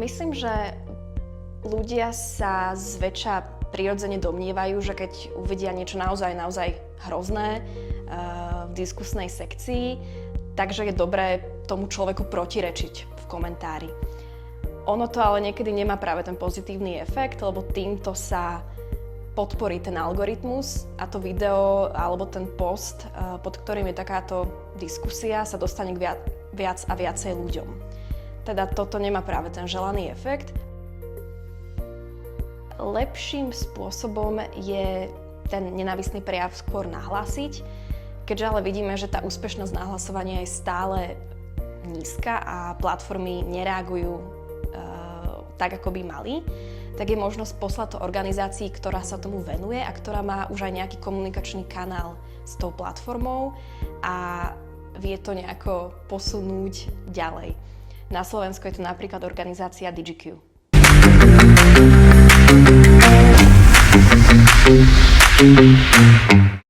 Myslím, že ľudia sa zväčša prirodzene domnievajú, že keď uvidia niečo naozaj hrozné v diskusnej sekcii, takže je dobré tomu človeku protirečiť v komentári. Ono to ale niekedy nemá práve ten pozitívny efekt, lebo týmto sa podporí ten algoritmus a to video alebo ten post, pod ktorým je takáto diskusia, sa dostane k viac a viacej ľuďom. Teda toto nemá práve ten želaný efekt. Lepším spôsobom je ten nenávistný prejav skôr nahlásiť, keďže ale vidíme, že tá úspešnosť nahlasovania je stále nízka a platformy nereagujú tak, ako by mali, tak je možnosť poslať to organizácii, ktorá sa tomu venuje a ktorá má už aj nejaký komunikačný kanál s tou platformou a vie to nejako posunúť ďalej. Na Slovensku je to napríklad organizácia DigiQ.